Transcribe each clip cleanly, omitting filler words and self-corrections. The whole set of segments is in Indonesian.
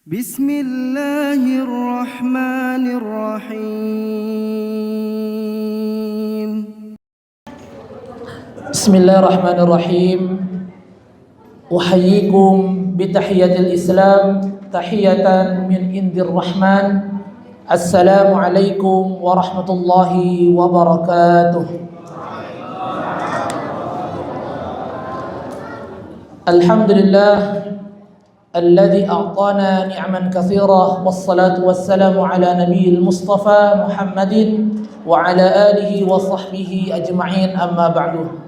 Bismillahirrahmanirrahim. Bismillahirrahmanirrahim. Uhayyikum bitahiyatil Islam, tahiyatan min indir Rahman. Assalamualaikum warahmatullahi wabarakatuh. Alhamdulillah alladzi a'tana ni'man katsirah, wassalatu wassalamu ala nabiyil mustafa Muhammadin wa ala alihi wa sahbihi ajma'in, amma ba'du.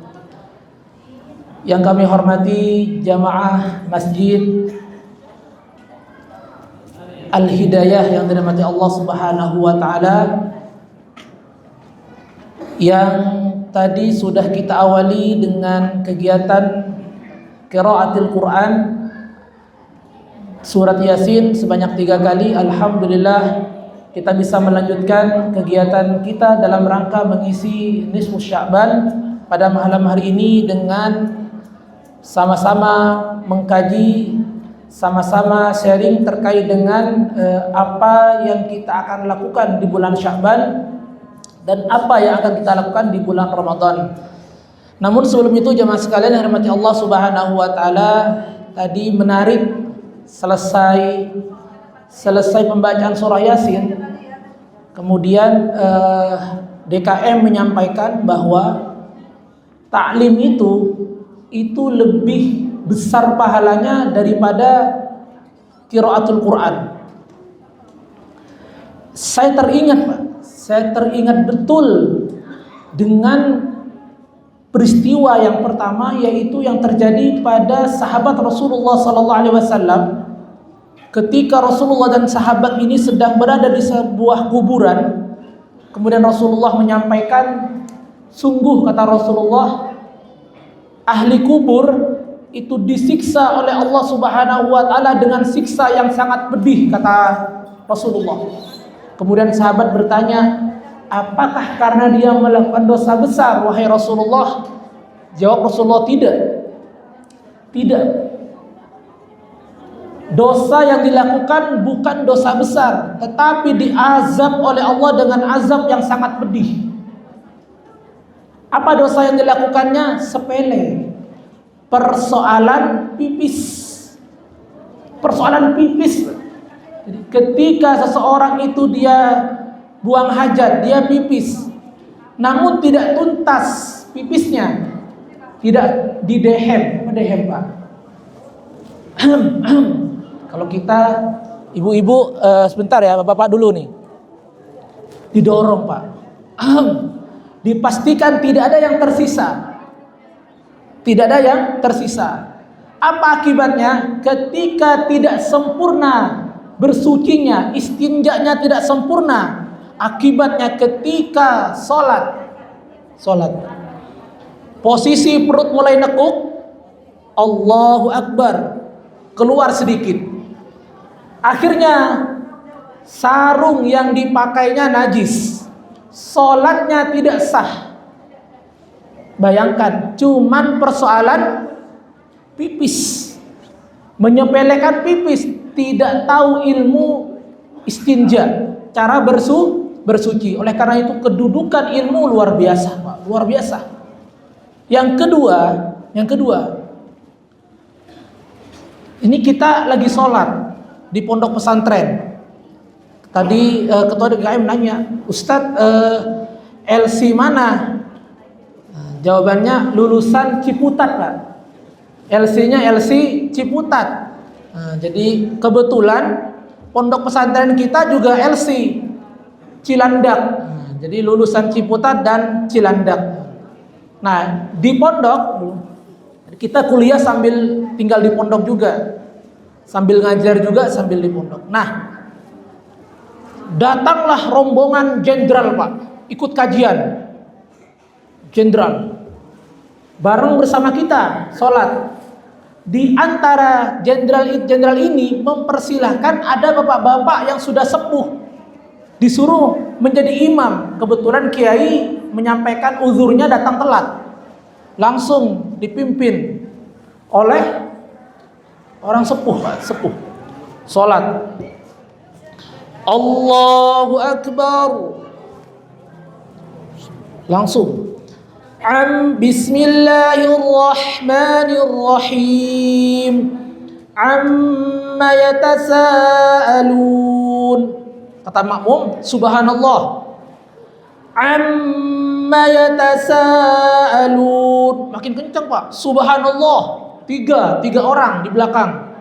Yang kami hormati jamaah Masjid Al-Hidayah yang dirahmati Allah Subhanahu wa taala, yang tadi sudah kita awali dengan kegiatan qiraatil Quran surat Yasin sebanyak 3 kali. Alhamdulillah kita bisa melanjutkan kegiatan kita dalam rangka mengisi nisfu Sya'ban pada malam hari ini dengan sama-sama mengkaji, sama-sama sharing terkait dengan apa yang kita akan lakukan di bulan Sya'ban dan apa yang akan kita lakukan di bulan Ramadan. Namun sebelum itu jemaah sekalian yang dirahmati Allah Subhanahu wa taala, tadi menarik selesai pembacaan surah Yasin, kemudian DKM menyampaikan bahwa taklim itu lebih besar pahalanya daripada qiraatul Quran. Saya teringat betul dengan peristiwa yang pertama, yaitu yang terjadi pada sahabat Rasulullah SAW ketika Rasulullah dan sahabat ini sedang berada di sebuah kuburan. Kemudian Rasulullah menyampaikan, sungguh kata Rasulullah, ahli kubur itu disiksa oleh Allah Subhanahu wa taala dengan siksa yang sangat pedih, kata Rasulullah. Kemudian sahabat bertanya, apakah karena dia melakukan dosa besar, wahai Rasulullah? Jawab Rasulullah, tidak. Dosa yang dilakukan bukan dosa besar, tetapi diazab oleh Allah dengan azab yang sangat pedih. Apa dosa yang dilakukannya? Sepele. Persoalan pipis. Jadi ketika seseorang itu dia buang hajat, dia pipis, namun tidak tuntas pipisnya, tidak didehem, Pak. Kalau kita ibu-ibu sebentar ya, bapak dulu nih, didorong Pak, dipastikan tidak ada yang tersisa. Apa akibatnya? Ketika tidak sempurna bersucinya, istinjanya tidak sempurna, akibatnya ketika sholat posisi perut mulai nekuk, Allahu Akbar, keluar sedikit, akhirnya sarung yang dipakainya najis, sholatnya tidak sah. Bayangkan, cuman persoalan pipis, menyepelekan pipis, tidak tahu ilmu istinja, cara bersuci. Oleh karena itu kedudukan ilmu luar biasa, Pak, luar biasa. Yang kedua, ini kita lagi sholat di pondok pesantren. Tadi ketua DKM nanya, Ustadz, LC mana? Jawabannya lulusan Ciputat, Pak. LC-nya LC Ciputat. Jadi kebetulan pondok pesantren kita juga LC Cilandak. Jadi lulusan Ciputat dan Cilandak. Nah, di pondok kita kuliah sambil tinggal di pondok juga, sambil ngajar juga sambil di pondok. Nah, datanglah rombongan jenderal, Pak, ikut kajian. Jenderal bareng bersama kita sholat. Di antara jenderal ini mempersilahkan ada bapak-bapak yang sudah sepuh disuruh menjadi imam. Kebetulan kiai menyampaikan uzurnya datang telat, langsung dipimpin oleh orang sepuh, Pak, sepuh. Salat. Allahu Akbar. Langsung. Bismillahirrahmanirrahim. Amma yatasaalun. Kata makmum, subhanallah. Amma yatasaalun. Makin kencang, Pak. Subhanallah. Tiga orang di belakang.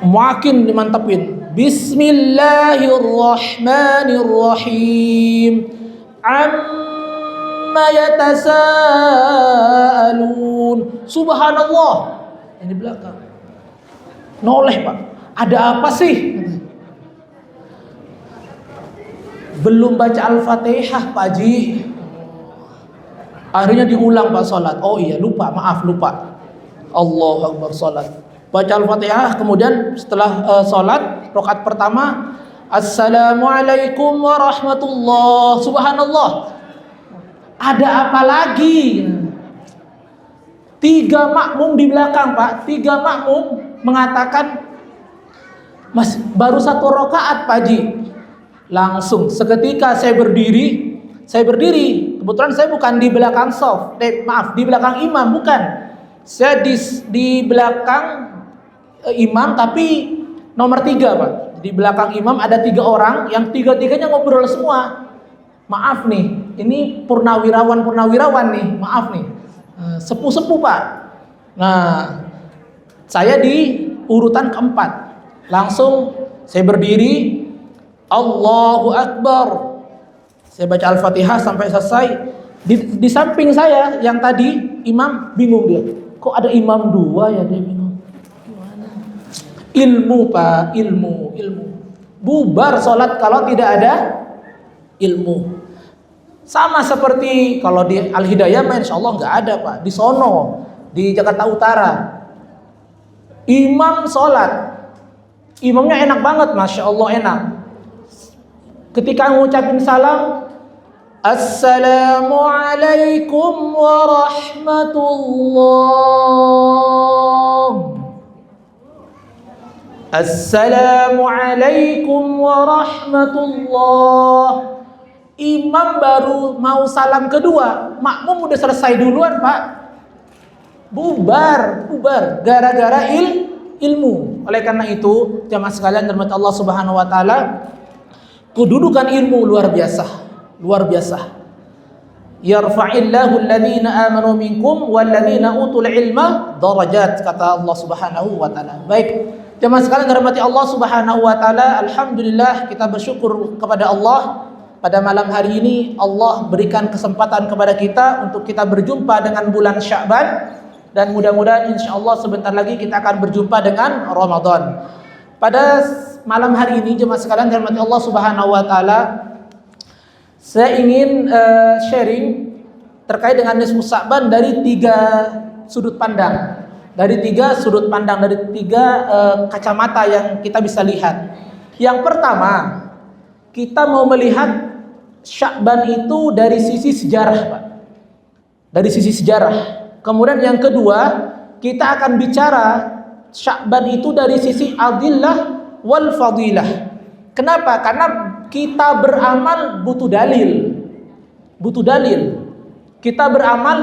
Makin dimantapin. Bismillahirrahmanirrahim. Amma yatasaalun. Subhanallah. Yang di belakang. Noleh, Pak. Ada apa sih? Belum baca Al-Fatihah, Pak Haji. Akhirnya diulang, Pak, salat. Oh iya, lupa. Allahu Akbar, salat. Baca Al-Fatihah, kemudian setelah salat rakaat pertama, Assalamualaikum warahmatullah. Subhanallah. Ada apa lagi? 3 makmum di belakang, Pak. 3 makmum mengatakan, Mas, baru 1 rakaat, Pak Haji. Langsung seketika saya berdiri. Kebetulan saya bukan di belakang shaf, di belakang imam, bukan. Saya di belakang imam, tapi nomor 3, Pak. Di belakang imam ada 3 orang, yang 3-tiganya ngobrol semua. Maaf nih, ini purnawirawan nih, maaf nih. Sepuh-sepuh, Pak. Nah, saya di urutan keempat. Langsung saya berdiri, Allahu Akbar. Saya baca Al-Fatihah sampai selesai. Di samping saya yang tadi imam, bingung dia. Kok ada imam 2 ya, dia bingung. Gimana? Ilmu, Pak, ilmu. Bubar sholat kalau tidak ada ilmu. Sama seperti kalau di Al-Hidayah, insya Allah nggak ada, Pak. Di sono, di Jakarta Utara, imam sholat, imamnya enak banget, masya Allah enak. Ketika ngucapin salam, Assalamualaikum warahmatullah. Assalamualaikum warahmatullah. Imam baru mau salam kedua, makmum udah selesai duluan, Pak. Bubar gara-gara ilmu. Oleh karena itu, jamaah sekalian dirahmati Allah Subhanahu wa taala, kedudukan ilmu luar biasa. Yarfa'illahu alladhina amanu minkum walladhina utul ilma darajat, kata Allah Subhanahu wa taala. Baik, jamaah sekalian dirahmati Allah Subhanahu wa taala, alhamdulillah kita bersyukur kepada Allah. Pada malam hari ini Allah berikan kesempatan kepada kita untuk kita berjumpa dengan bulan Sya'ban, dan mudah-mudahan insyaallah sebentar lagi kita akan berjumpa dengan Ramadan. Pada malam hari ini jemaah sekalian dirahmati Allah Subhanahu wa taala, saya ingin sharing terkait dengan nisfu Sya'ban dari 3 sudut pandang. Dari 3 sudut pandang, dari 3 kacamata yang kita bisa lihat. Yang pertama, kita mau melihat Sya'ban itu dari sisi sejarah, Pak. Dari sisi sejarah. Kemudian yang kedua, kita akan bicara Sya'ban itu dari sisi adillah wal fadilah. Kenapa? Karena kita beramal butuh dalil. Kita beramal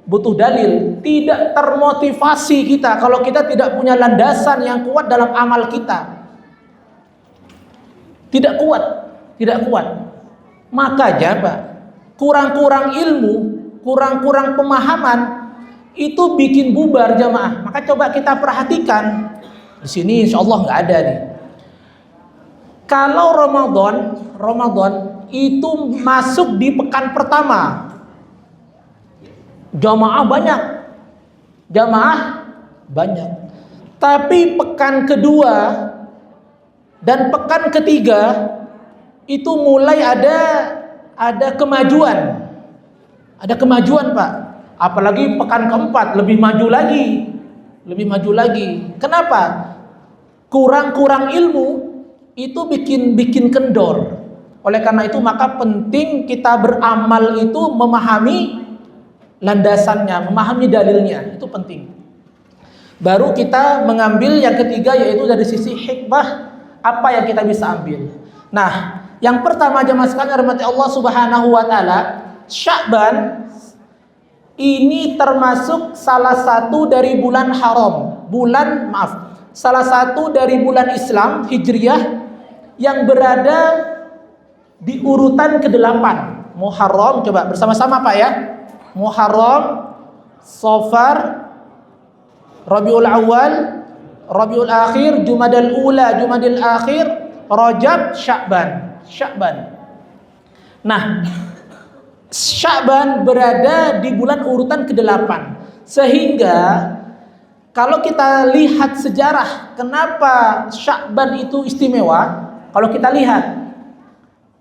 butuh dalil. Tidak termotivasi kita kalau kita tidak punya landasan yang kuat dalam amal kita. Tidak kuat. Makanya, Pak, kurang-kurang ilmu, kurang-kurang pemahaman itu bikin bubar jamaah. Maka coba kita perhatikan. Di sini insya Allah nggak ada nih. Kalau Ramadan itu masuk di pekan pertama, jamaah banyak. Tapi pekan kedua dan pekan ketiga itu mulai ada kemajuan. Ada kemajuan, Pak. Apalagi pekan keempat lebih maju lagi. Kenapa? Kurang ilmu itu bikin kendor. Oleh karena itu maka penting kita beramal itu memahami landasannya, memahami dalilnya, itu penting. Baru kita mengambil yang ketiga, yaitu dari sisi hikmah apa yang kita bisa ambil. Nah, yang pertama jemaah sekalian rahmati Allah Subhanahu wa taala, Sya'ban ini termasuk salah satu dari bulan haram, salah satu dari bulan Islam Hijriyah yang berada di urutan ke-8. Muharram, coba bersama-sama Pak ya. Muharram, Safar, Rabiul Awal, Rabiul Akhir, Jumadal Ula, Jumadil Akhir, Rajab, Sya'ban. Nah, Sya'ban berada di bulan urutan ke-8. Sehingga kalau kita lihat sejarah kenapa Sya'ban itu istimewa, kalau kita lihat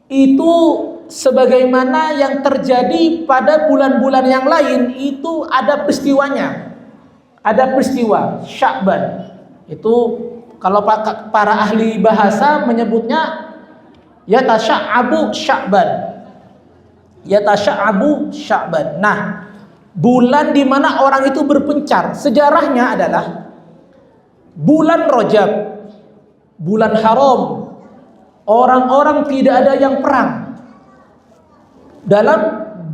itu sebagaimana yang terjadi pada bulan-bulan yang lain, itu ada peristiwanya. Ada peristiwa Sya'ban. Itu kalau para ahli bahasa menyebutnya yatasha'abu Sya'ban. Nah, bulan di mana orang itu berpencar. Sejarahnya adalah bulan Rajab, bulan haram. Orang-orang tidak ada yang perang. Dalam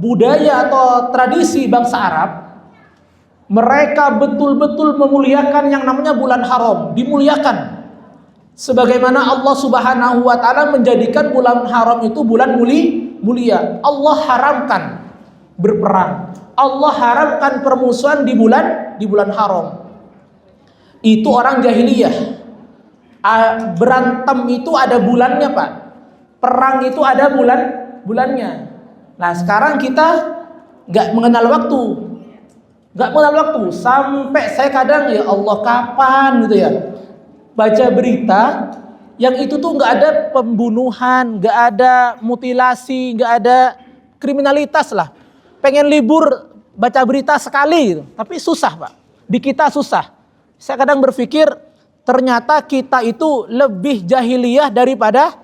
budaya atau tradisi bangsa Arab, mereka betul-betul memuliakan yang namanya bulan haram, dimuliakan. Sebagaimana Allah Subhanahu wa taala menjadikan bulan haram itu bulan mulia. Allah haramkan berperang. Allah haramkan permusuhan di bulan haram. Itu orang jahiliyah. Berantem itu ada bulannya, Pak. Perang itu ada bulannya. Nah, sekarang kita nggak mengenal waktu. Sampai saya kadang, ya Allah, kapan gitu ya, baca berita yang itu tuh nggak ada pembunuhan, nggak ada mutilasi, nggak ada kriminalitas lah. Pengen libur baca berita sekali gitu. Tapi susah, Pak. Di kita susah. Saya kadang berpikir ternyata kita itu lebih jahiliyah daripada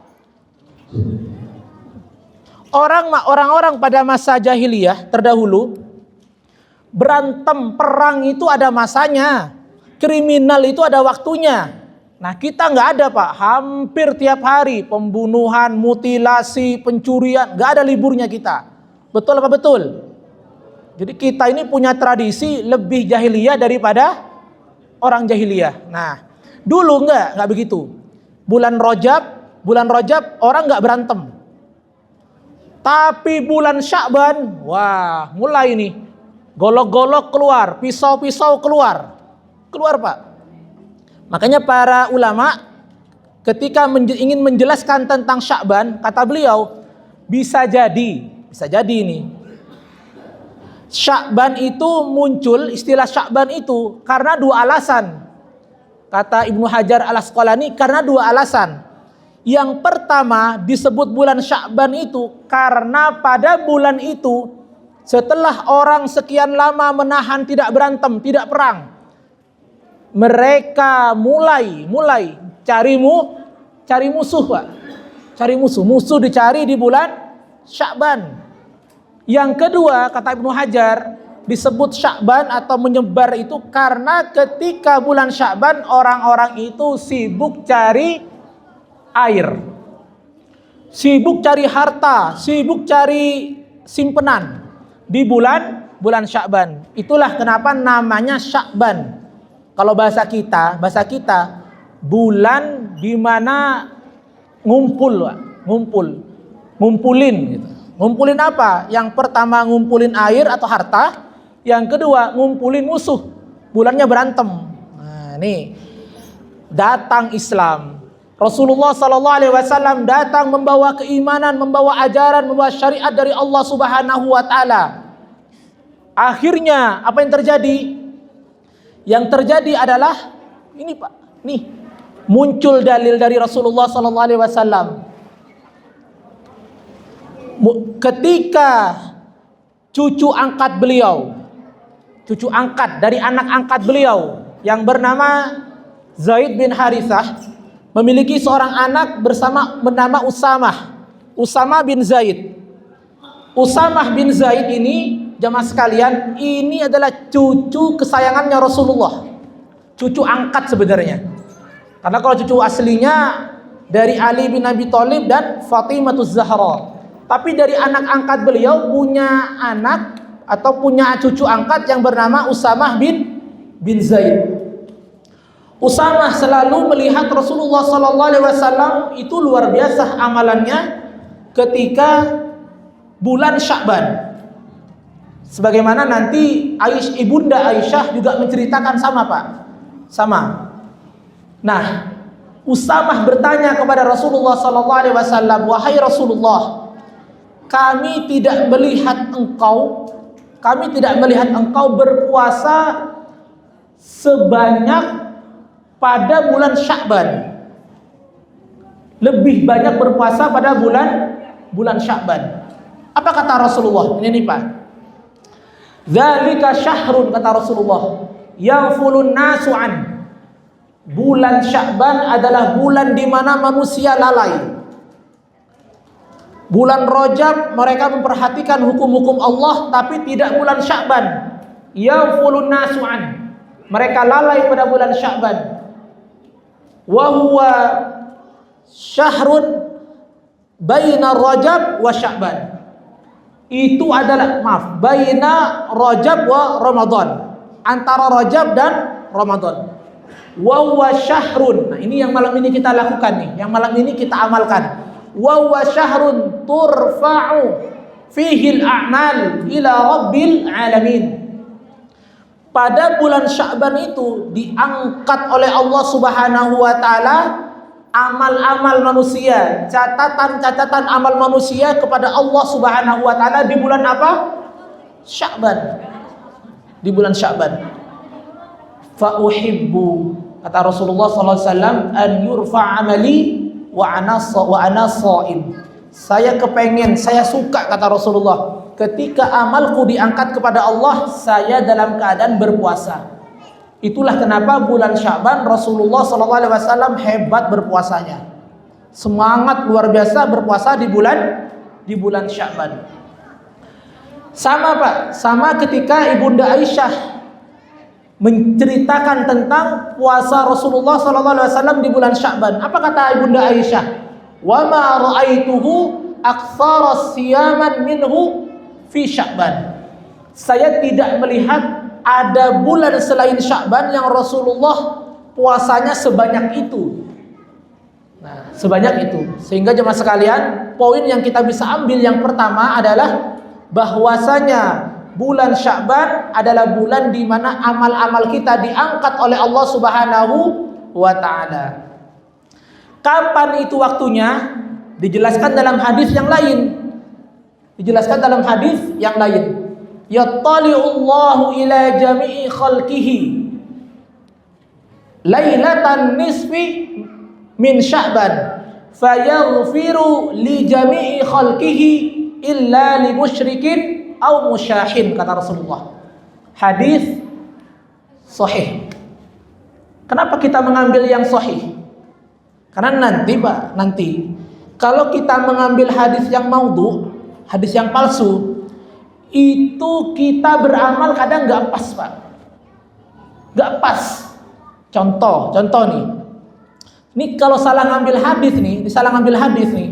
orang-orang pada masa jahiliyah terdahulu. Berantem, perang itu ada masanya. Kriminal itu ada waktunya. Nah, kita nggak ada, Pak. Hampir tiap hari pembunuhan, mutilasi, pencurian, nggak ada liburnya kita. Betul apa betul? Jadi kita ini punya tradisi lebih jahiliyah daripada orang jahiliyah. Nah, dulu nggak begitu. Bulan Rajab orang nggak berantem. Tapi bulan Sya'ban, wah, mulai nih. Golok-golok keluar, pisau-pisau keluar, Pak. Makanya para ulama ketika ingin menjelaskan tentang Sya'ban, kata beliau, bisa jadi ini. Sya'ban itu muncul, istilah Sya'ban itu karena dua alasan. Kata Ibnu Hajar Al-Asqalani, karena dua alasan. Yang pertama disebut bulan Sya'ban itu karena pada bulan itu setelah orang sekian lama menahan, tidak berantem, tidak perang, mereka mulai cari musuh, Pak. Cari musuh dicari di bulan Sya'ban. Yang kedua, kata Ibnu Hajar, disebut Sya'ban atau menyebar itu karena ketika bulan Sya'ban orang-orang itu sibuk cari air, sibuk cari harta, sibuk cari simpenan di bulan Sya'ban. Itulah kenapa namanya Sya'ban. Kalau bahasa kita bulan di mana ngumpulin gitu. Ngumpulin apa? Yang pertama ngumpulin air atau harta, yang kedua ngumpulin musuh. Bulannya berantem. Nah, nih datang Islam. Rasulullah SAW datang membawa keimanan, membawa ajaran, membawa syariat dari Allah Subhanahu wa taala. Akhirnya apa yang terjadi? Yang terjadi adalah ini, Pak. Nih, muncul dalil dari Rasulullah SAW. Ketika cucu angkat dari anak angkat beliau yang bernama Zaid bin Harithah memiliki seorang anak bernama Usamah bin Zaid. Usamah bin Zaid ini, jamaah sekalian, ini adalah cucu kesayangannya Rasulullah. cucu angkat sebenarnya. Karena kalau cucu aslinya dari Ali bin Abi Thalib dan Fatimahuz Zahra. Tapi dari anak angkat beliau punya anak atau punya cucu angkat yang bernama Usamah bin Zaid. Usamah selalu melihat Rasulullah SAW itu luar biasa amalannya ketika bulan Sya'ban. Sebagaimana nanti Ibunda Aisyah juga menceritakan sama Pak. Sama. Nah, Usamah bertanya kepada Rasulullah SAW, wahai Rasulullah, kami tidak melihat engkau berpuasa sebanyak pada bulan Sya'ban. Lebih banyak berpuasa pada bulan Sya'ban. Apa kata Rasulullah? Ini nih Pak. Dzalika syahrun, kata Rasulullah, yaghfulun nasu an. Bulan Sya'ban adalah bulan di mana manusia lalai. Bulan Rajab mereka memperhatikan hukum-hukum Allah, tapi tidak bulan Sya'ban. Yaghfulun nasu an. Mereka lalai pada bulan Sya'ban. Wa huwa syahrun baina Rajab wa Sya'ban. Itu adalah baina Rajab wa Ramadan. Antara Rajab dan Ramadan. Wa huwa syahrun. Nah, ini yang malam ini kita lakukan nih, yang malam ini kita amalkan. Wa huwa syahrun turfa'u fihi al-a'mal ila rabbil alamin. Pada bulan Sya'ban itu diangkat oleh Allah Subhanahu wa taala amal-amal manusia, catatan-catatan amal manusia kepada Allah Subhanahu wa taala di bulan apa? Sya'ban. Di bulan Sya'ban. Fa uhibbu, kata Rasulullah sallallahu alaihi wasallam, an yurfa amali wa ana shaim. Saya kepengen, saya suka, kata Rasulullah, ketika amalku diangkat kepada Allah, saya dalam keadaan berpuasa. Itulah kenapa bulan Sya'ban Rasulullah SAW hebat berpuasanya. Semangat luar biasa berpuasa di bulan Sya'ban. Sama Pak, sama ketika Ibunda Aisyah menceritakan tentang puasa Rasulullah SAW di bulan Sya'ban. Apa kata Ibunda Aisyah? Wa ma ra'aituhu aktsara siyaman minhu fi Sya'ban. Saya tidak melihat ada bulan selain Sya'ban yang Rasulullah puasanya sebanyak itu. Nah, sebanyak itu. Sehingga jemaah sekalian, poin yang kita bisa ambil yang pertama adalah bahwasanya bulan Sya'ban adalah bulan di mana amal-amal kita diangkat oleh Allah Subhanahu wa taala. Kapan itu waktunya? Dijelaskan dalam hadis yang lain. Yattali'ullahu ila jami'i khalqihi lailatan nisfi min Sya'ban fayaghfiru li jami'i khalqihi illa li musyrikin aw musyahin, kata Rasulullah. Hadis sahih. Kenapa kita mengambil yang sahih? Karena nanti kalau kita mengambil hadis yang maudhu, hadis yang palsu, itu kita beramal kadang nggak pas Pak, nggak pas. Contoh nih, ini kalau salah ngambil hadis nih,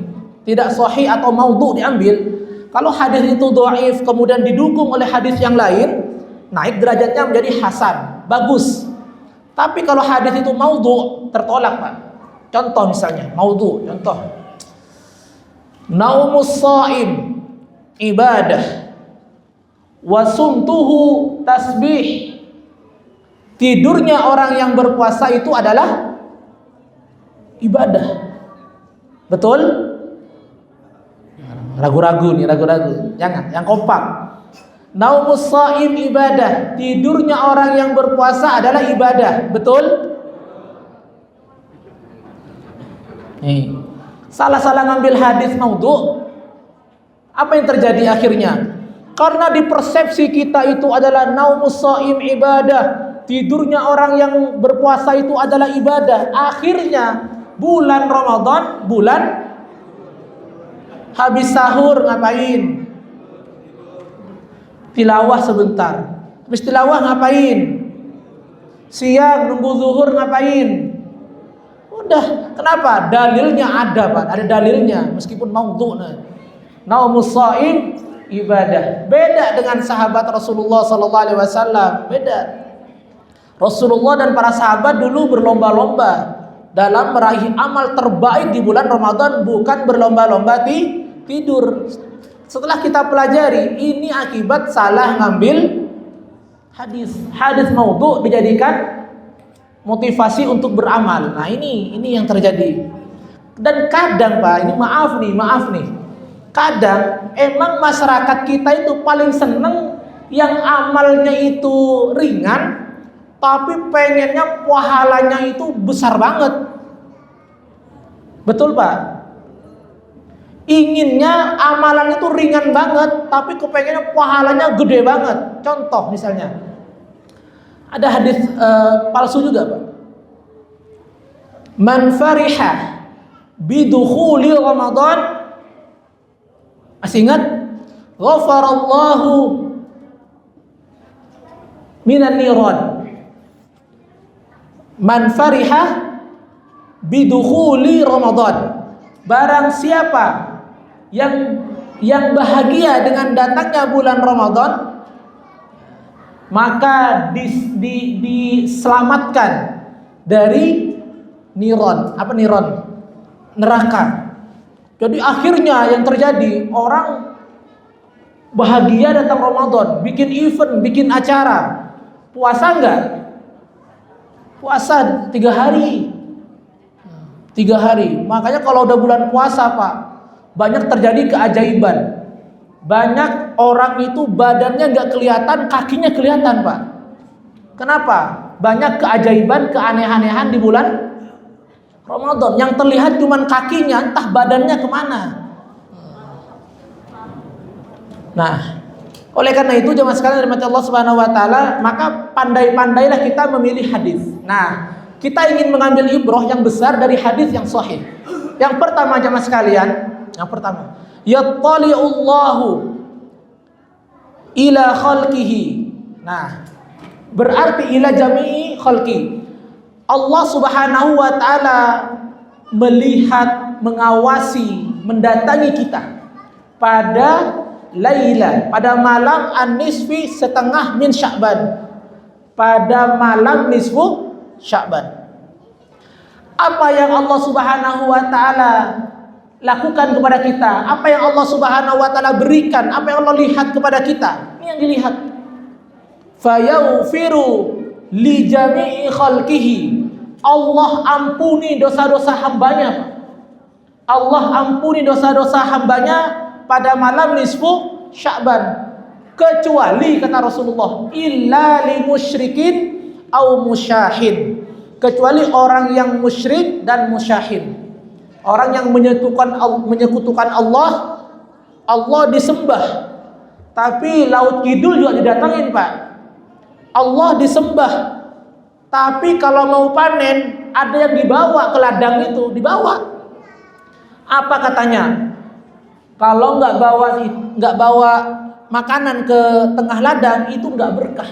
tidak sahih atau maudhu diambil. Kalau hadis itu dhaif kemudian didukung oleh hadis yang lain, naik derajatnya menjadi hasan, bagus. Tapi kalau hadis itu maudhu, tertolak Pak. Contoh misalnya maudhu, contoh naumus shaim ibadah wa sumtuhu tasbih. Tidurnya orang yang berpuasa itu adalah ibadah. Betul? Ragu-ragu. Jangan, yang kompak. Naumus shaim ibadah. Tidurnya orang yang berpuasa adalah ibadah. Betul? Nih. Salah-salah ngambil hadis maudhu. Apa yang terjadi akhirnya? Karena di persepsi kita itu adalah naumus shaim ibadah, tidurnya orang yang berpuasa itu adalah ibadah. Akhirnya bulan Ramadan, bulan habis sahur ngapain? Tilawah sebentar. Habis tilawah ngapain? Siang nunggu zuhur ngapain? Udah, kenapa? Dalilnya ada, Pak. Ada dalilnya meskipun maudhu'. Naumus shaim ibadah. Beda dengan sahabat Rasulullah sallallahu alaihi wasallam. Beda. Rasulullah dan para sahabat dulu berlomba-lomba dalam meraih amal terbaik di bulan Ramadan, bukan berlomba-lomba tidur. Setelah kita pelajari, ini akibat salah ngambil hadis. Hadis maudhu' dijadikan motivasi untuk beramal. Nah, ini yang terjadi. Dan kadang, Pak, ini maaf nih. Kadang emang masyarakat kita itu paling seneng yang amalnya itu ringan, tapi pengennya pahalanya itu besar banget. Betul, Pak? Inginnya amalan itu ringan banget, tapi kepengennya pahalanya gede banget. Contoh misalnya, ada hadis palsu juga, Pak. Man fariha bidukhuli Ramadan, masih ingat? Ghafarallahu minan niran. Man fariha bidukhuli Ramadan. Barang siapa yang bahagia dengan datangnya bulan Ramadan, maka diselamatkan dari niron. Apa niron? Neraka. Jadi akhirnya yang terjadi, orang bahagia datang Ramadan, bikin event, bikin acara. Puasa enggak? Puasa 3 hari. 3 hari. Makanya kalau udah bulan puasa, Pak, banyak terjadi keajaiban. Banyak orang itu badannya nggak kelihatan, kakinya kelihatan, Pak. Kenapa? Banyak keajaiban, keanehan-anehan di bulan Ramadan. Yang terlihat cuma kakinya, entah badannya kemana. Nah, oleh karena itu jemaah sekalian dirahmati Allah Subhanahu wa taala, maka pandai-pandailah kita memilih hadis. Nah, kita ingin mengambil ibrah yang besar dari hadis yang sahih. Yang pertama jemaah sekalian, yattali'ullahu ila khalqihi. Nah, berarti ila jami'i khalqi. Allah Subhanahu wa taala melihat, mengawasi, mendatangi kita pada laila, pada malam an-nisfi setengah min Sya'ban. Pada malam nisfu Sya'ban. Apa yang Allah Subhanahu wa taala lakukan kepada kita, apa yang Allah Subhanahu wa taala berikan, apa yang Allah lihat kepada kita, ini yang dilihat. Fayaghfiru li jami'i khalqihi. Allah ampuni dosa-dosa hambanya. Allah ampuni dosa-dosa hambanya pada malam nisfu Sya'ban, kecuali kata Rasulullah, illa li musyrikin au musyahin, kecuali orang yang musyrik dan musyahin. Orang yang menyekutukan Allah, Allah disembah, tapi laut kidul juga didatangin, Pak. Allah disembah, tapi kalau mau panen ada yang dibawa ke ladang itu, dibawa. Apa katanya? Kalau nggak bawa makanan ke tengah ladang itu nggak berkah.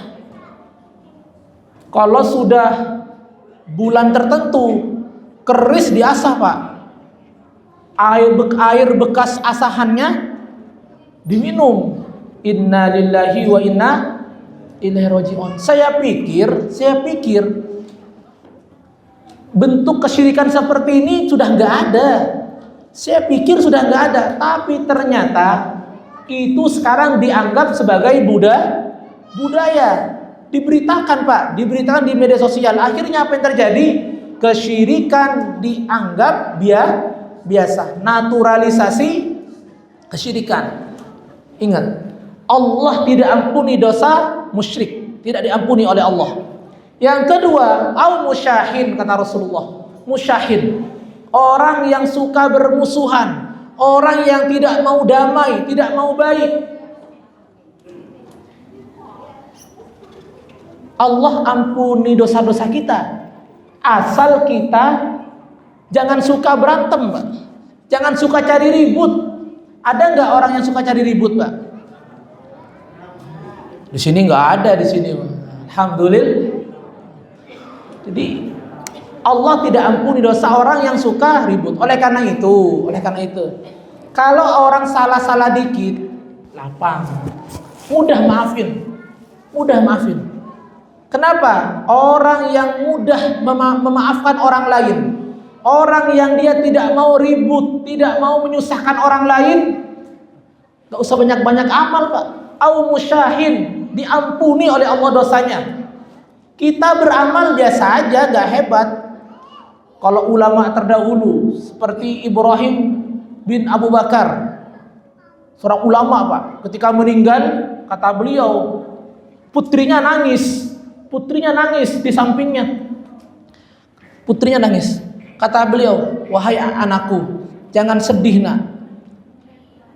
Kalau sudah bulan tertentu keris diasah, Pak. Air bekas asahannya diminum. Inna lillahi wa inna ilaihi raji'un. Saya pikir bentuk kesyirikan seperti ini sudah nggak ada. Saya pikir sudah nggak ada, tapi ternyata itu sekarang dianggap sebagai budaya. Diberitakan, Pak, diberitakan di media sosial. Akhirnya apa yang terjadi? Kesyirikan dianggap biasa, naturalisasi kesyirikan. Ingat, Allah tidak ampuni dosa musyrik, tidak diampuni oleh Allah. Yang kedua, au musyahin, kata Rasulullah. Musyahin, orang yang suka bermusuhan, orang yang tidak mau damai, tidak mau baik. Allah ampuni dosa-dosa kita, asal kita jangan suka berantem, Pak. Jangan suka cari ribut. Ada nggak orang yang suka cari ribut, Pak? Di sini nggak ada, di sini, Pak. Alhamdulillah. Jadi Allah tidak ampuni dosa orang yang suka ribut. Oleh karena itu, kalau orang salah-salah dikit, lapang, mudah maafin. Kenapa? Orang yang mudah memaafkan orang lain, orang yang dia tidak mau ribut, tidak mau menyusahkan orang lain, gak usah banyak-banyak amal, Pak. Au musyahin, diampuni oleh Allah dosanya. Kita beramal biasa aja, gak hebat. Kalau ulama terdahulu seperti Ibrahim bin Abu Bakar, seorang ulama, Pak, ketika meninggal, kata beliau, putrinya nangis di sampingnya. Putrinya nangis. Kata beliau, wahai anakku, jangan sedih nak.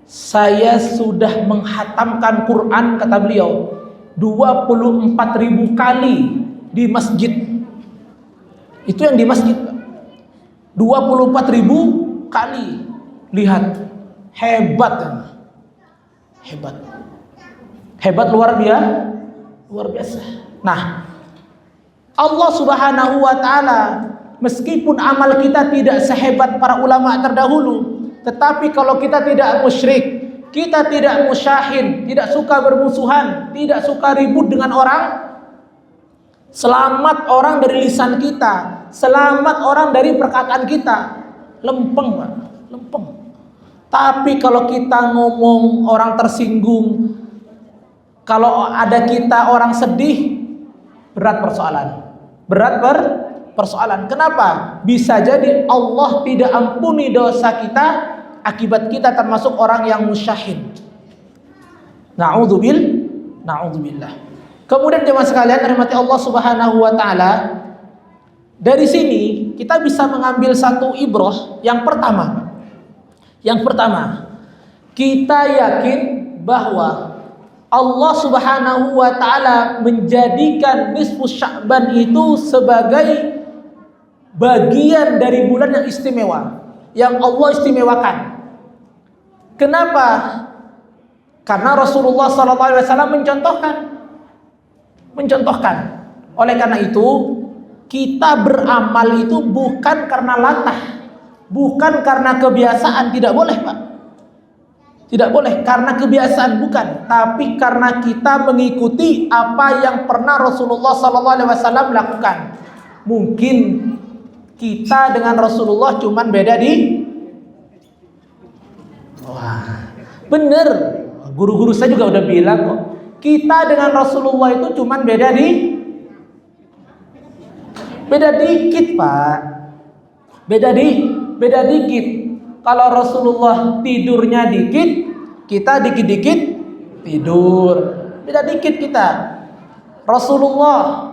Saya sudah menghatamkan Quran, kata beliau, 24.000 kali di masjid. Itu yang di masjid, 24.000 kali. Lihat, hebat luar biasa. Nah, Allah Subhanahu wa taala, meskipun amal kita tidak sehebat para ulama terdahulu, tetapi kalau kita tidak musyrik, kita tidak musyahin, tidak suka bermusuhan, tidak suka ribut dengan orang, selamat orang dari lisan kita, selamat orang dari perkataan kita. Lempeng, Pak, lempeng. Tapi kalau kita ngomong orang tersinggung, kalau ada kita orang sedih, berat persoalan. Kenapa? Bisa jadi Allah tidak ampuni dosa kita akibat kita termasuk orang yang musyahin. Na'udzubillah. Kemudian jemaah sekalian rahmati Allah Subhanahu wa taala, dari sini kita bisa mengambil satu ibrah. Yang pertama, kita yakin bahwa Allah Subhanahu wa taala menjadikan nisfus Sya'ban itu sebagai bagian dari bulan yang istimewa, yang Allah istimewakan. Kenapa? Karena Rasulullah SAW mencontohkan. Oleh karena itu, kita beramal itu bukan karena latah, bukan karena kebiasaan, tidak boleh, Pak. Tidak boleh karena kebiasaan, bukan, tapi karena kita mengikuti apa yang pernah Rasulullah SAW lakukan. Mungkin kita dengan Rasulullah cuman beda di, bener, guru-guru saya juga udah bilang kok, kita dengan Rasulullah itu cuman beda dikit, Pak. Beda dikit. Kalau Rasulullah tidurnya dikit, kita dikit-dikit tidur. Beda dikit kita. Rasulullah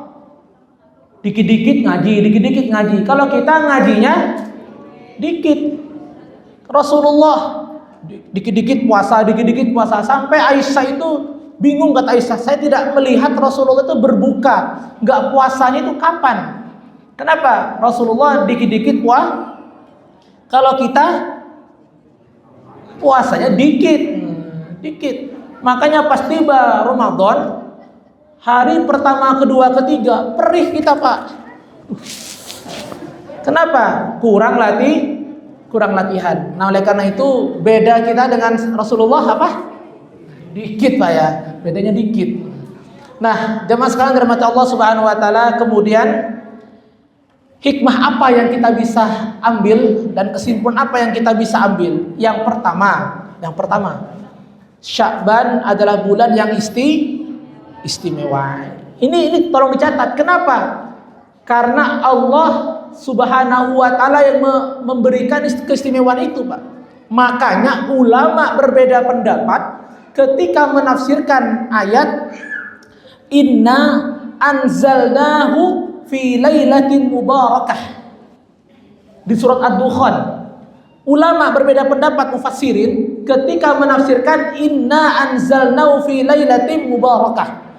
dikit-dikit ngaji. Kalau kita ngajinya dikit. Rasulullah dikit-dikit puasa. Sampai Aisyah itu bingung, kata Aisyah, saya tidak melihat Rasulullah itu berbuka. Enggak, puasanya itu kapan? Kenapa? Rasulullah dikit-dikit puasa. Kalau kita puasanya dikit. Makanya pas tiba Ramadan, hari pertama, kedua, ketiga, perih kita, Pak. Kenapa? Kurang latihan. Nah, oleh karena itu beda kita dengan Rasulullah apa? Dikit, Pak, ya. Bedanya dikit. Nah, jemaah sekalian dirahmati Allah Subhanahu wa taala, kemudian hikmah apa yang kita bisa ambil dan kesimpulan apa yang kita bisa ambil? Yang pertama, Sya'ban adalah bulan yang istimewa. Ini tolong dicatat. Kenapa? Karena Allah Subhanahu wa taala yang memberikan keistimewaan itu, Pak. Makanya ulama berbeda pendapat ketika menafsirkan ayat inna anzalnahu fi lailatin mubarakah di surat Ad-Dukhan. Ulama berbeda pendapat mufassirin ketika menafsirkan inna anzalnahu fi lailatin mubarakah.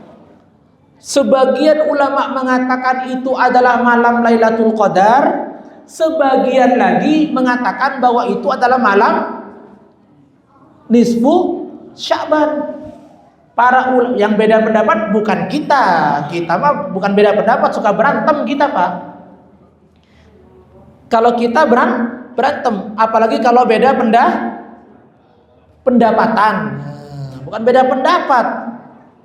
Sebagian ulama mengatakan itu adalah malam Lailatul Qadar, sebagian lagi mengatakan bahwa itu adalah malam nisfu Sya'ban. Para yang beda pendapat bukan kita mah bukan beda pendapat, suka berantem kita, Pak. Kalau kita berantem, apalagi kalau beda pendapatan. Bukan beda pendapat.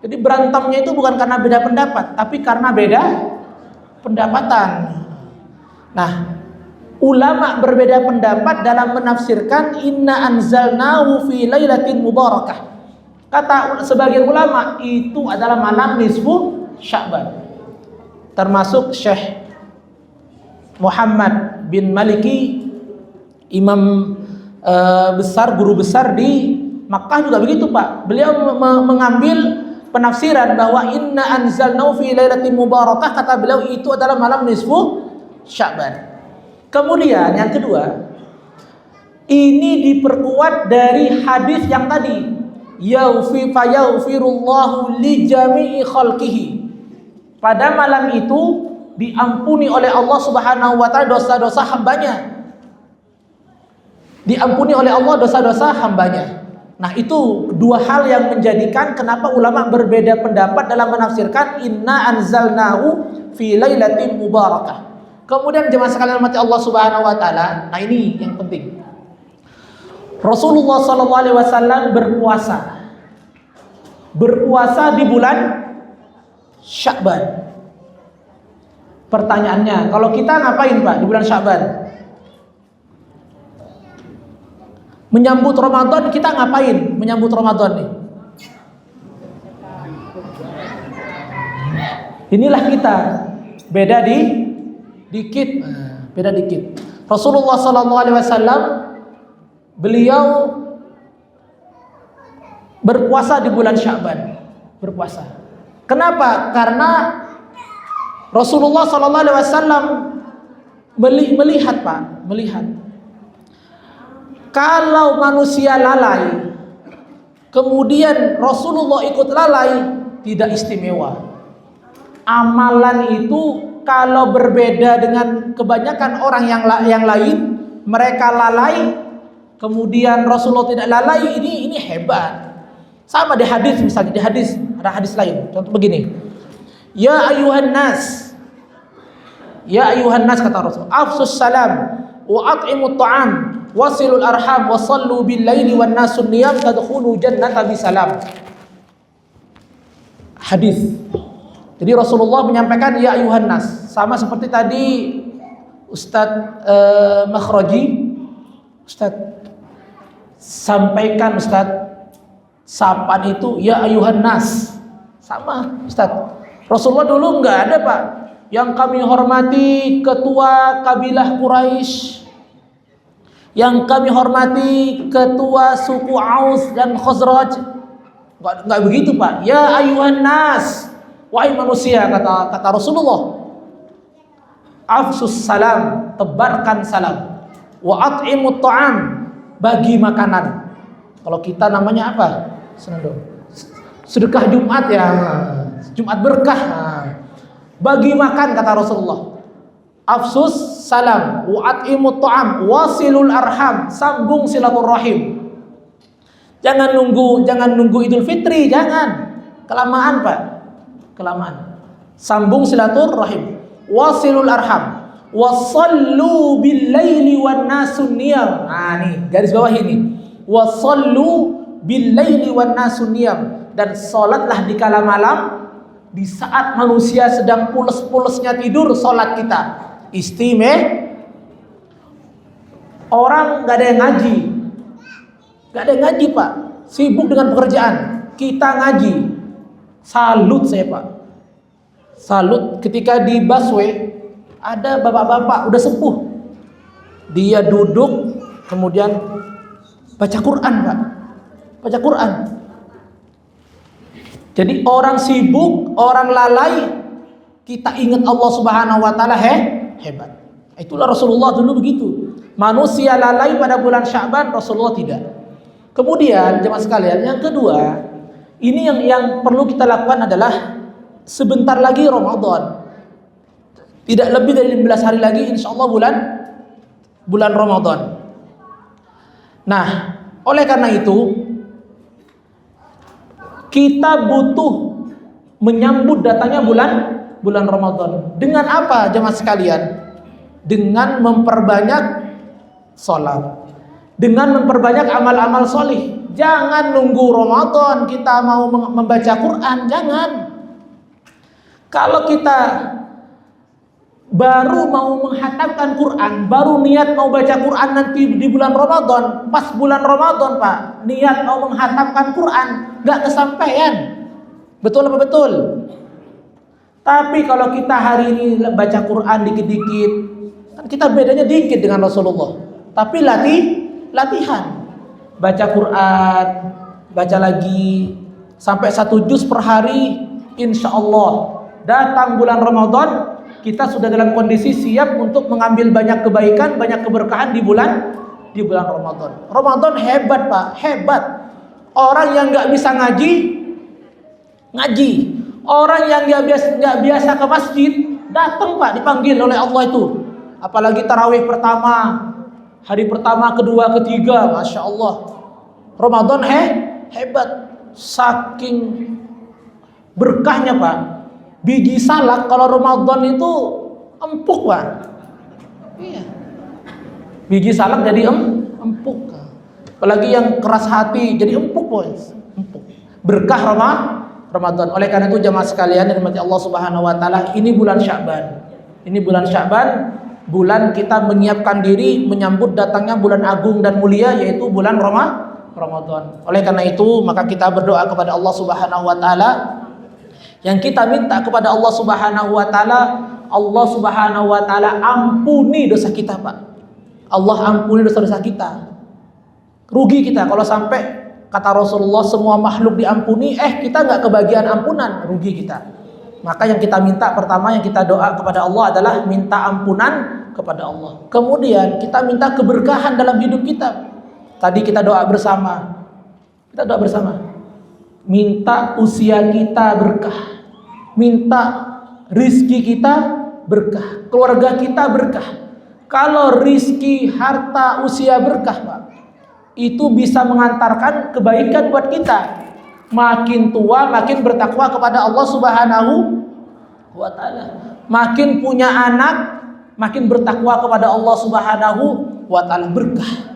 Jadi berantemnya itu bukan karena beda pendapat, tapi karena beda pendapatan. Nah, ulama berbeda pendapat dalam menafsirkan inna anzalnahu fi lailatin mubarakah. Kata sebagian ulama itu adalah malam nisfu Sya'ban. Termasuk Syekh Muhammad bin Maliki, imam besar, guru besar di Makkah juga begitu, Pak. Beliau mengambil penafsiran bahwa inna anzalnahu fi lailatin mubarakah, kata beliau itu adalah malam nisfu Sya'ban. Kemudian yang kedua, ini diperkuat dari hadis yang tadi, yaghfirullahu li jami'i khalqihi. Pada malam itu diampuni oleh Allah Subhanahu wa taala dosa-dosa hambanya. Diampuni oleh Allah dosa-dosa hambanya. Nah, itu dua hal yang menjadikan kenapa ulama berbeda pendapat dalam menafsirkan inna anzalnahu fi lailatin mubarakah. Kemudian jemaah sekalian mati Allah Subhanahu wa taala, nah ini yang penting. Rasulullah sallallahu alaihi wasallam berpuasa di bulan Sya'ban. Pertanyaannya, kalau kita ngapain, Pak, di bulan Sya'ban? Menyambut Ramadan, kita ngapain menyambut Ramadan nih? Inilah kita, beda dikit. Rasulullah sallallahu alaihi wasallam beliau berpuasa di bulan Sya'ban. Berpuasa. Kenapa? Karena Rasulullah sallallahu alaihi wasallam melihat, Pak, kalau manusia lalai, kemudian Rasulullah ikut lalai, tidak istimewa. Amalan itu kalau berbeda dengan kebanyakan orang yang lain, mereka lalai, kemudian Rasulullah tidak lalai, ini hebat. Sama di hadis, misalnya ada hadis lain. Contoh begini, Ya ayuhan nas, kata Rasul, afsus salam wa at'imut ta'am wasilul arham wasallu bil laili wan nasun niyam tadkhulu jannata bisalam. Hadis. Jadi Rasulullah menyampaikan ya ayuhan nas, sama seperti tadi Ustadz Makhraji, Ustadz sampaikan, Ustadz sapaan itu ya ayuhan nas, sama Ustadz. Rasulullah dulu nggak ada, Pak, yang kami hormati ketua kabilah Quraisy, yang kami hormati ketua suku Aus dan Khazraj. Nggak begitu, Pak. Ya ayuhan nas, wahai manusia, kata Rasulullah. Afsus salam, tebarkan salam. Wa at'imut ta'am, bagi makanan. Kalau kita namanya apa? Sedekah Jumat ya. Jumat berkah. Bagi makan, kata Rasulullah. Afsus salam, wa at'imut ta'am, wasilul arham, sambung silaturahim. Jangan nunggu Idul Fitri, jangan. Kelamaan, Pak. Kelamaan. Sambung silaturahim. Wasilul arham. Wasallu bil laili wan nasun niyam. Nah, nih, garis bawah ini. Wasallu bil laili wan nasun niyam. Dan salatlah di kala malam, di saat manusia sedang pules-pulesnya tidur, salat kita. Orang gak ada yang ngaji. Gak ada yang ngaji, Pak. Sibuk dengan pekerjaan. Kita ngaji. Salut saya, Pak. Salut ketika di busway ada bapak-bapak udah sepuh. Dia duduk kemudian baca Quran, Pak. Baca Quran. Jadi orang sibuk, orang lalai, kita ingat Allah Subhanahu wa taala hebat. Itulah Rasulullah dulu begitu. Manusia lalai pada bulan Sya'ban, Rasulullah tidak. Kemudian jemaah sekalian, yang kedua, ini yang perlu kita lakukan adalah sebentar lagi Ramadan. Tidak lebih dari 15 hari lagi insyaallah bulan Ramadan. Nah, oleh karena itu kita butuh menyambut datangnya bulan Ramadan. Dengan apa, jemaah sekalian? dengan memperbanyak sholat, dengan memperbanyak amal-amal solih. Jangan nunggu Ramadan kita mau membaca Quran, jangan. Kalau kita baru mau menghatamkan Quran, baru niat mau baca Quran nanti di bulan Ramadan, pas bulan Ramadan Pak, niat mau menghatamkan Quran, gak kesampaian. Betul apa betul? Tapi kalau kita hari ini baca Quran dikit-dikit, kan kita bedanya dikit dengan Rasulullah. Tapi latihan. Baca Quran, baca lagi sampai 1 juz per hari, insya Allah datang bulan Ramadan kita sudah dalam kondisi siap untuk mengambil banyak kebaikan, banyak keberkahan di bulan Ramadan. Ramadan hebat Pak, hebat. Orang yang nggak bisa ngaji, orang yang nggak biasa ke masjid, datang Pak, dipanggil oleh Allah itu. Apalagi tarawih pertama, hari pertama, kedua, ketiga, Masya Allah. Ramadan hebat. Saking berkahnya Pak. Biji salak kalau Ramadan itu empuk Pak. Iya. Biji salak jadi empuk. Apalagi yang keras hati jadi empuk boys. Empuk. Berkah Ramadan. Oleh karena itu jamaah sekalian yang dirahmati Allah Subhanahu wa taala, ini bulan Sya'ban. Ini bulan Sya'ban, bulan kita menyiapkan diri menyambut datangnya bulan agung dan mulia, yaitu bulan Ramadan. Oleh karena itu maka kita berdoa kepada Allah Subhanahu wa taala. Yang kita minta kepada Allah Subhanahu wa taala, Allah Subhanahu wa taala ampuni dosa kita, Pak. Allah ampuni dosa-dosa kita. Rugi kita kalau sampai kata Rasulullah semua makhluk diampuni, kita nggak kebagian ampunan, rugi kita. Maka yang kita minta pertama, yang kita doa kepada Allah adalah minta ampunan kepada Allah. Kemudian kita minta keberkahan dalam hidup kita. Tadi kita doa bersama. Kita doa bersama. Minta usia kita berkah. Minta rizki kita berkah. Keluarga kita berkah. Kalau rizki, harta, usia berkah, Pak, itu bisa mengantarkan kebaikan buat kita. Makin tua, makin bertakwa kepada Allah Subhanahu wa taala. Makin punya anak, makin bertakwa kepada Allah Subhanahu wa taala, berkah.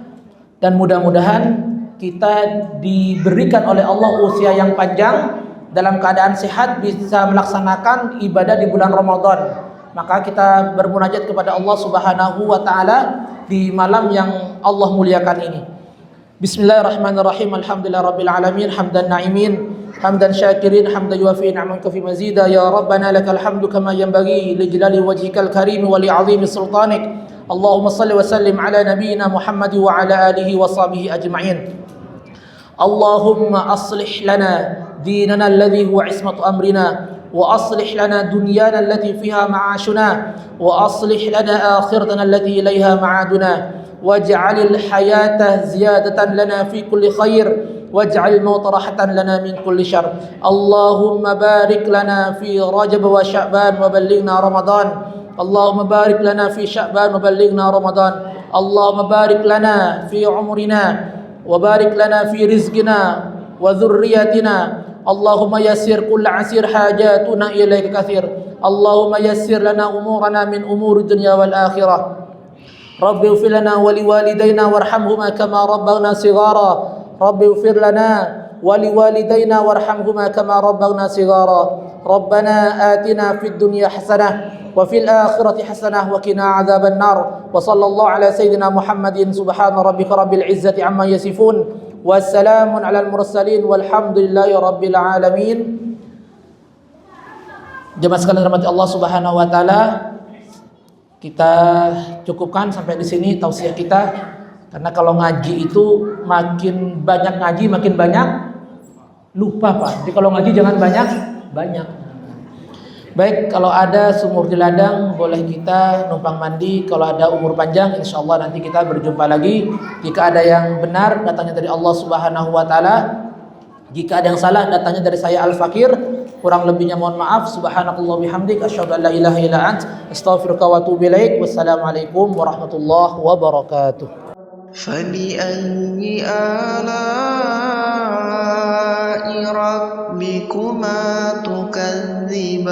Dan mudah-mudahan kita diberikan oleh Allah usia yang panjang, dalam keadaan sehat, bisa melaksanakan ibadah di bulan Ramadan. Maka kita bermunajat kepada Allah Subhanahu wa taala di malam yang Allah muliakan ini. Bismillahirrahmanirrahim. Alhamdulillahirabbil alamin, hamdan na'imin, hamdan syakirin, hamdan yuwafi ni'amaka fi mazida. Ya Rabbana lakal hamdu kama yanbaghi li jalali wajhikal karim wa li 'azimi sultanik. Allahumma salli wa sallim ala nabiyyina Muhammad wa ala alihi wa sahbihi ajma'in. Allahumma aslih lana dinana alladhi huwa 'ismatu amrina وأصلح لنا دنيانا التي فيها معاشنا وأصلح لنا آخرتنا التي إليها معادنا واجعل الحياة زيادة لنا في كل خير واجعل الموت راحة لنا من كل شر اللهم بارك لنا في رجب وشعبان وبلغنا رمضان اللهم بارك لنا في شعبان وبلغنا رمضان اللهم بارك لنا في عمرنا وبارك لنا في رزقنا وذريتنا اللهم يسر كل عسير حاجاتنا إليك كثير اللهم يسر لنا أمورنا من أمور الدنيا والآخرة رب اغفر لنا ولوالدينا وارحمهما كما ربونا صغارا رب اغفر لنا ولوالدينا وارحمهما كما ربونا صغارا ربنا آتنا في الدنيا حسنة وفي الآخرة حسنة وقنا عذاب النار وصلى الله على سيدنا محمد سبحان ربك رب العزة عما يصفون wassalamun alal mursalin walhamdulillahi rabbil alamin. Jemaah sekalian rahmati Allah Subhanahu wa taala, kita cukupkan sampai di sini tausiah kita, karena kalau ngaji itu makin banyak ngaji makin banyak lupa, Pak. Jadi kalau ngaji jangan banyak. Baik, kalau ada sumur di ladang boleh kita numpang mandi. Kalau ada umur panjang, insya Allah nanti kita berjumpa lagi. Jika ada yang benar, datangnya dari Allah Subhanahu wa taala. Jika ada yang salah, datangnya dari saya Al-Fakir. Kurang lebihnya mohon maaf. Subhanakallah bihamdik, asyhadu an la ilaha illa ant, astaghfiruka wa atubu ilaik. Wassalamualaikum warahmatullahi wabarakatuh. فبأي آلاء ربكما تكذبان